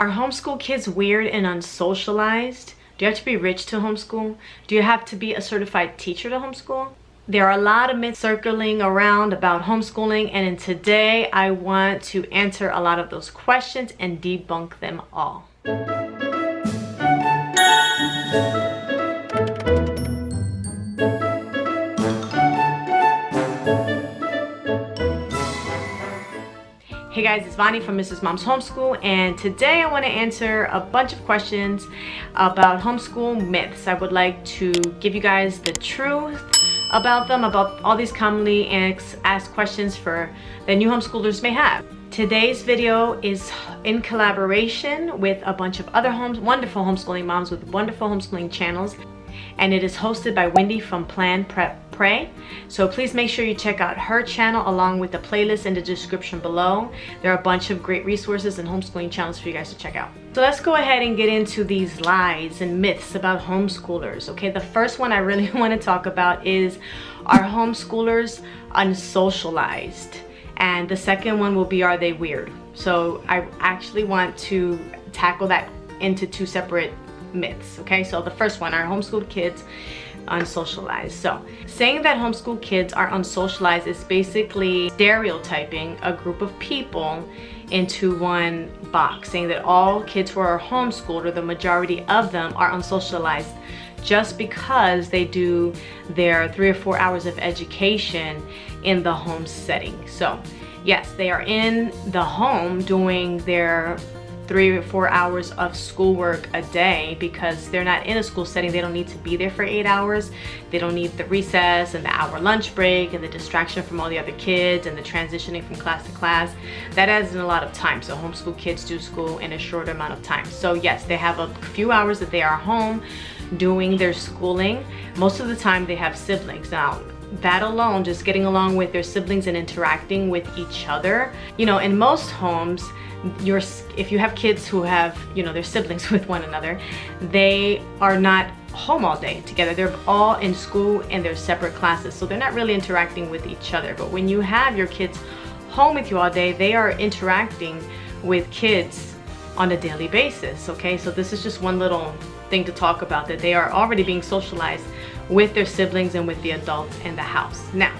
Are homeschool kids weird and unsocialized? Do you have to be rich to homeschool? Do you have to be a certified teacher to homeschool? There are a lot of myths circling around about homeschooling, and today I want to answer a lot of those questions and debunk them all. Hey guys, it's Vani from Mrs. Mom's Homeschool, and today I want to answer a bunch of questions about homeschool myths. I would like to give you guys the truth about them, about all these commonly asked questions that new homeschoolers may have. Today's video is in collaboration with a bunch of other wonderful homeschooling moms with wonderful homeschooling channels, and it is hosted by Wendy from Plan Prep Pray. So please make sure you check out her channel along with the playlist in the description below. There are a bunch of great resources and homeschooling channels for you guys to check out. So let's go ahead and get into these lies and myths about homeschoolers. Okay, the first one I really want to talk about is, are homeschoolers unsocialized? And the second one will be, are they weird? So I actually want to tackle that into two separate myths. Okay, so the first one, are homeschooled kids unsocialized? So saying that homeschool kids are unsocialized is basically stereotyping a group of people into one box, saying that all kids who are homeschooled, or the majority of them, are unsocialized just because they do their 3 or 4 hours of education in the home setting. So yes, they are in the home doing their 3 or 4 hours of schoolwork a day because they're not in a school setting. They don't need to be there for 8 hours. They don't need the recess and the hour lunch break and the distraction from all the other kids and the transitioning from class to class. That adds in a lot of time. So homeschool kids do school in a short amount of time. So yes, they have a few hours that they are home doing their schooling. Most of the time they have siblings. Now, that alone, just getting along with their siblings and interacting with each other, you know, in most homes, if you have kids who have, you know, their siblings with one another, they are not home all day together. They're all in school in their separate classes, so they're not really interacting with each other. But when you have your kids home with you all day, they are interacting with kids on a daily basis. Okay, so this is just one little thing to talk about, that they are already being socialized with their siblings and with the adults in the house. Now,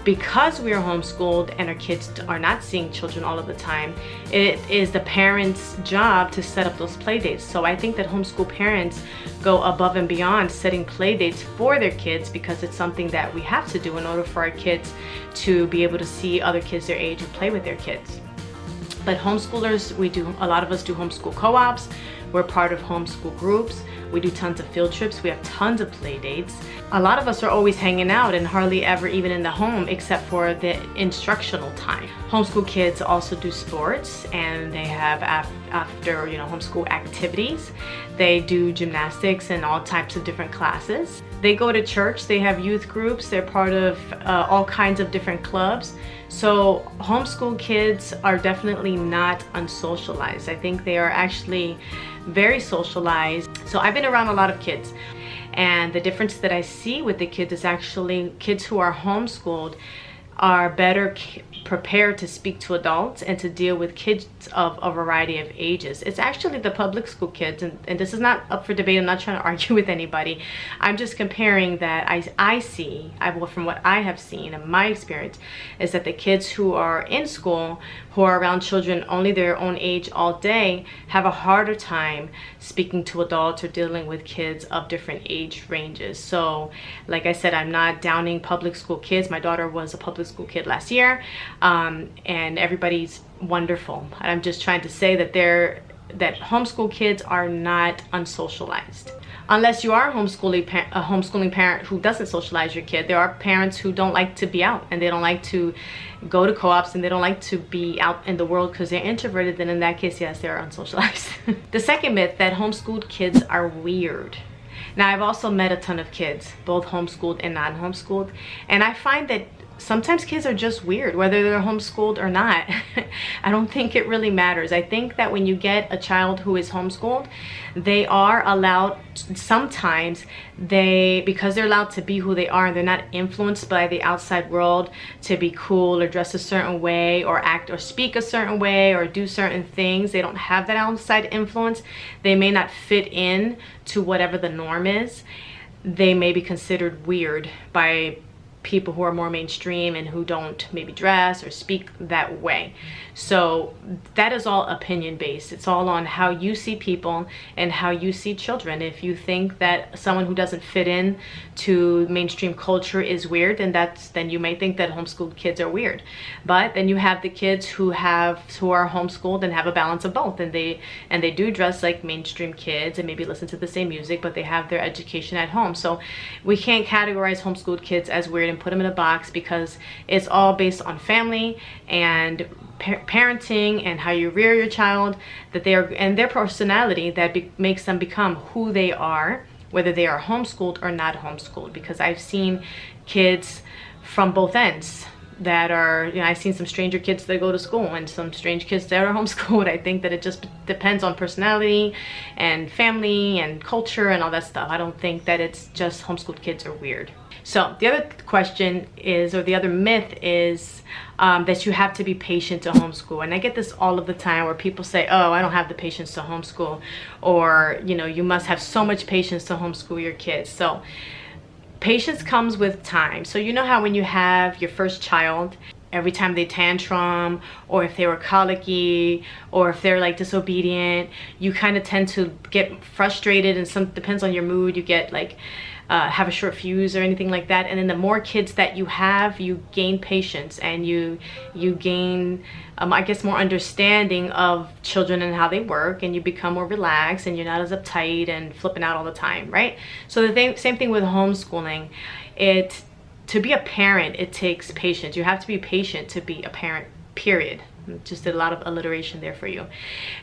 because we are homeschooled and our kids are not seeing children all of the time, it is the parents' job to set up those play dates. So I think that homeschool parents go above and beyond setting play dates for their kids, because it's something that we have to do in order for our kids to be able to see other kids their age and play with their kids. But homeschoolers, a lot of us do homeschool co-ops. We're part of homeschool groups. We do tons of field trips. We have tons of play dates. A lot of us are always hanging out and hardly ever even in the home except for the instructional time. Homeschool kids also do sports, and they have after, you know, homeschool activities. They do gymnastics and all types of different classes. They go to church. They have youth groups. They're part of all kinds of different clubs. So homeschool kids are definitely not unsocialized. I think they are actually very socialized. So I've been around a lot of kids, and the difference that I see with the kids is actually kids who are homeschooled are better prepared to speak to adults and to deal with kids of a variety of ages. It's actually the public school kids, and this is not up for debate. I'm not trying to argue with anybody. I'm just comparing that from what I have seen in my experience, is that the kids who are in school, who are around children only their own age all day, have a harder time speaking to adults or dealing with kids of different age ranges. So like I said, I'm not downing public school kids. My daughter was a public school kid last year, and everybody's wonderful. I'm just trying to say that homeschool kids are not unsocialized. Unless you are a homeschooling parent who doesn't socialize your kid. There are parents who don't like to be out, and they don't like to go to co-ops, and they don't like to be out in the world because they're introverted. Then in that case, yes, they're unsocialized. The second myth, that homeschooled kids are weird. Now, I've also met a ton of kids, both homeschooled and non-homeschooled, and I find that sometimes kids are just weird, whether they're homeschooled or not. I don't think it really matters. I think that when you get a child who is homeschooled, they are allowed, sometimes because they're allowed to be who they are and they're not influenced by the outside world to be cool or dress a certain way or act or speak a certain way or do certain things. They don't have that outside influence. They may not fit in to whatever the norm is. They may be considered weird by people who are more mainstream and who don't maybe dress or speak that way. So that is all opinion based. It's all on how you see people and how you see children. If you think that someone who doesn't fit in to mainstream culture is weird, then you may think that homeschooled kids are weird. But then you have the kids who are homeschooled and have a balance of both, and they do dress like mainstream kids and maybe listen to the same music, but they have their education at home. So we can't categorize homeschooled kids as weird and put them in a box, because it's all based on family and parenting and how you rear your child, and their personality that makes them become who they are, whether they are homeschooled or not homeschooled. Because I've seen kids from both ends that are, I've seen some stranger kids that go to school and some strange kids that are homeschooled. I think that it just depends on personality and family and culture and all that stuff. I don't think that it's just homeschooled kids are weird. So the other question is, or the other myth is, that you have to be patient to homeschool. And I get this all of the time where people say, oh, I don't have the patience to homeschool, or you must have so much patience to homeschool your kids. So patience comes with time. So you know how when you have your first child, every time they tantrum, or if they were colicky, or if they're like disobedient, you kind of tend to get frustrated, and depends on your mood, you get like have a short fuse or anything like that. And then the more kids that you have, you gain patience, and you gain I guess more understanding of children and how they work, and you become more relaxed and you're not as uptight and flipping out all the time, right? So same thing with homeschooling. To be a parent, it takes patience. You have to be patient to be a parent, period. Just did a lot of alliteration there for you.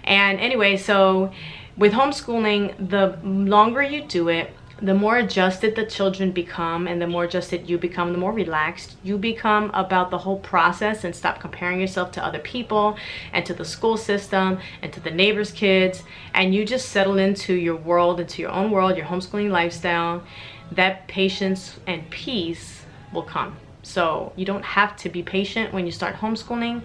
And anyway, so with homeschooling, the longer you do it, the more adjusted the children become, and the more adjusted you become, the more relaxed you become about the whole process, and stop comparing yourself to other people and to the school system and to the neighbors' kids, and you just settle into your world, into your own world, your homeschooling lifestyle. That patience and peace will come. So you don't have to be patient when you start homeschooling.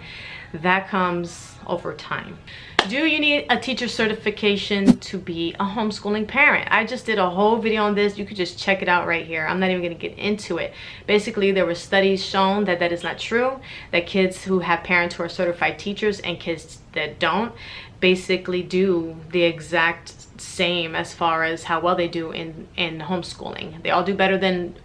That comes over time. Do you need a teacher certification to be a homeschooling parent? I just did a whole video on this. You could just check it out right here. I'm not even going to get into it. Basically, there were studies shown that is not true, that kids who have parents who are certified teachers and kids that don't basically do the exact same as far as how well they do in homeschooling. They all do better than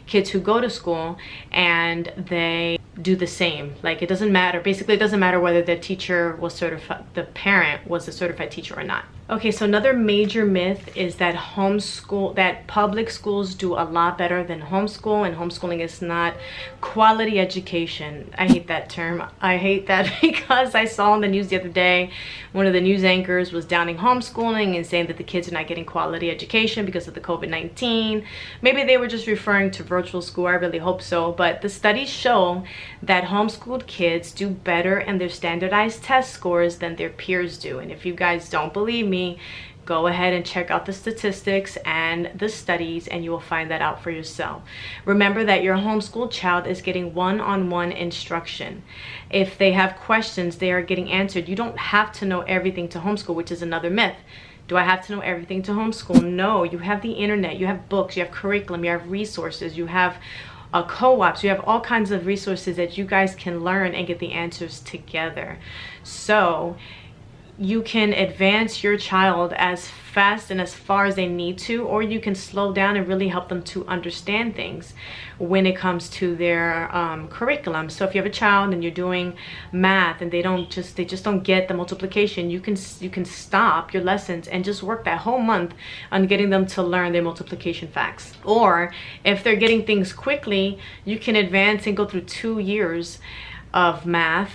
kids who go to school, and they do the same. Like, it doesn't matter. Basically, it doesn't matter whether the teacher was certified, the parent was a certified teacher or not. Okay, so another major myth is that public schools do a lot better than homeschool, and homeschooling is not quality education. I hate that term. I hate that because I saw on the news the other day, one of the news anchors was downing homeschooling and saying that the kids are not getting quality education because of the COVID-19. Maybe they were just referring to virtual school. I really hope so. But the studies show that homeschooled kids do better in their standardized test scores than their peers do. And if you guys don't believe me, go ahead and check out the statistics and the studies, and you will find that out for yourself. Remember that your homeschooled child is getting one-on-one instruction. If they have questions, they are getting answered. You don't have to know everything to homeschool, which is another myth. Do I have to know everything to homeschool? No, you have the internet, you have books, you have curriculum, you have resources, you have co-ops, you have all kinds of resources that you guys can learn and get the answers together. So you can advance your child as fast and as far as they need to, or you can slow down and really help them to understand things when it comes to their curriculum. So if you have a child and you're doing math and they just don't get the multiplication, you can stop your lessons and just work that whole month on getting them to learn their multiplication facts. Or if they're getting things quickly, you can advance and go through 2 years of math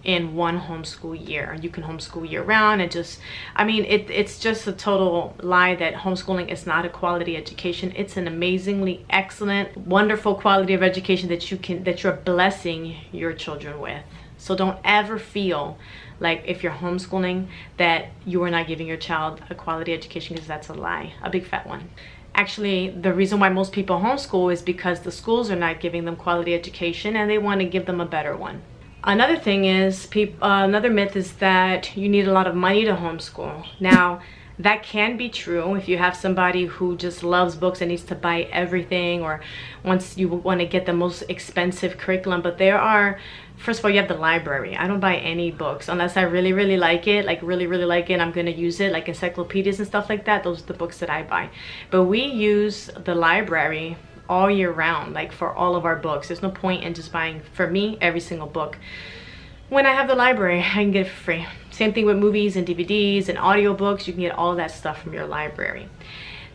in one homeschool year. You can homeschool year round and just, I mean, it's just a total lie that homeschooling is not a quality education. It's an amazingly excellent, wonderful quality of education that you're blessing your children with. So don't ever feel like if you're homeschooling that you are not giving your child a quality education, because that's a lie, a big fat one. Actually, the reason why most people homeschool is because the schools are not giving them quality education and they want to give them a better one. Another thing is, another myth is that you need a lot of money to homeschool. Now, that can be true if you have somebody who just loves books and needs to buy everything, or once you want to get the most expensive curriculum. But there are, first of all, you have the library. I don't buy any books unless I really like it, like really like it, and I'm going to use it, like encyclopedias and stuff like that. Those are the books that I buy. But we use the library all year round, like for all of our books. There's no point in just buying, for me, every single book. When I have the library, I can get it for free. Same thing with movies and DVDs and audiobooks. You can get all of that stuff from your library.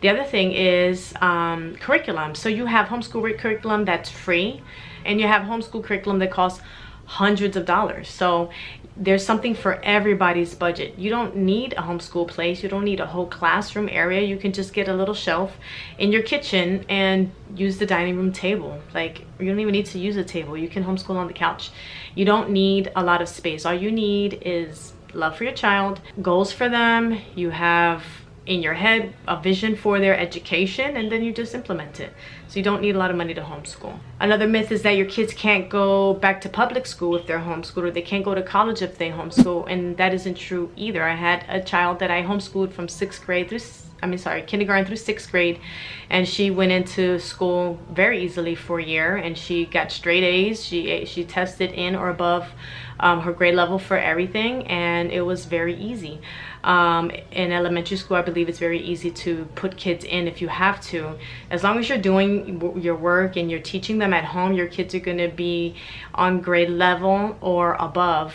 The other thing is curriculum. So you have homeschool curriculum that's free, and you have homeschool curriculum that costs hundreds of dollars. So there's something for everybody's budget. You don't need a homeschool place. You don't need a whole classroom area. You can just get a little shelf in your kitchen and use the dining room table. Like, you don't even need to use a table. You can homeschool on the couch. You don't need a lot of space. All you need is love for your child, goals for them. You have in your head a vision for their education, and then you just implement it. So you don't need a lot of money to homeschool. Another myth is that your kids can't go back to public school if they're homeschooled, or they can't go to college if they homeschool, and that isn't true either. I had a child that I homeschooled from kindergarten through 6th grade, and she went into school very easily for a year, and she got straight A's. She tested in or above her grade level for everything, and it was very easy. In elementary school, I believe it's very easy to put kids in if you have to. As long as you're doing your work and you're teaching them at home, your kids are going to be on grade level or above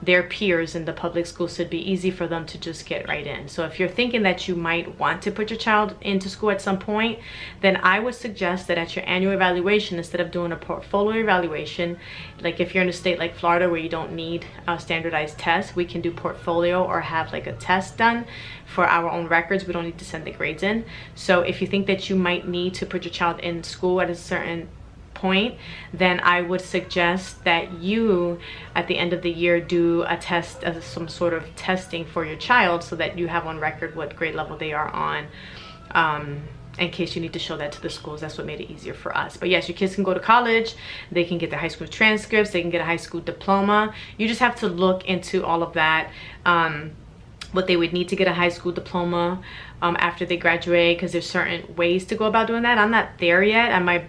their peers in the public school, so it'd be easy for them to just get right in. So if you're thinking that you might want to put your child into school at some point, then I would suggest that at your annual evaluation, instead of doing a portfolio evaluation, like if you're in a state like Florida where you don't need a standardized test, we can do portfolio or have like a test done for our own records. We don't need to send the grades in. So if you think that you might need to put your child in school at a certain point, then I would suggest that you at the end of the year do a test, some sort of testing for your child, so that you have on record what grade level they are on, in case you need to show that to the schools. That's what made it easier for us. But yes, your kids can go to college, they can get their high school transcripts, they can get a high school diploma. You just have to look into all of that, what they would need to get a high school diploma after they graduate, because there's certain ways to go about doing that. I'm not there yet. My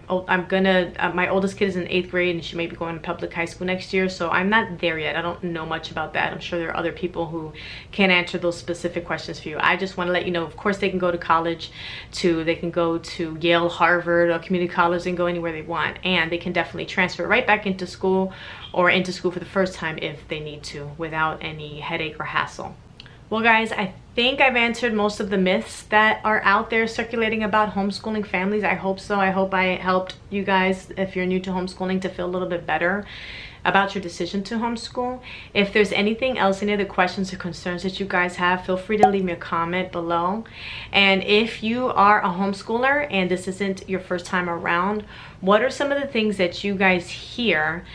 oldest kid is in 8th grade, and she may be going to public high school next year, so I'm not there yet. I don't know much about that. I'm sure there are other people who can answer those specific questions for you. I just want to let you know, of course, they can go to college too. They can go to Yale, Harvard, or community college. They can go anywhere they want, and they can definitely transfer right back into school, or into school for the first time if they need to, without any headache or hassle. Well guys, I think I've answered most of the myths that are out there circulating about homeschooling families. I hope so. I hope I helped you guys, if you're new to homeschooling, to feel a little bit better about your decision to homeschool. If there's anything else, any other questions or concerns that you guys have, feel free to leave me a comment below. And if you are a homeschooler and this isn't your first time around, what are some of the things that you guys hear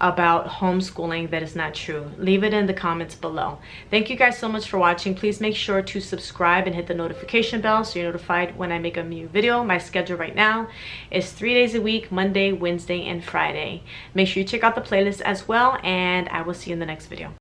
about homeschooling that is not true? Leave it in the comments below. Thank you guys so much for watching. Please make sure to subscribe and hit the notification bell so you're notified when I make a new video. My schedule right now is 3 days a week, Monday, Wednesday, and Friday. Make sure you check out the playlist as well, and I will see you in the next video.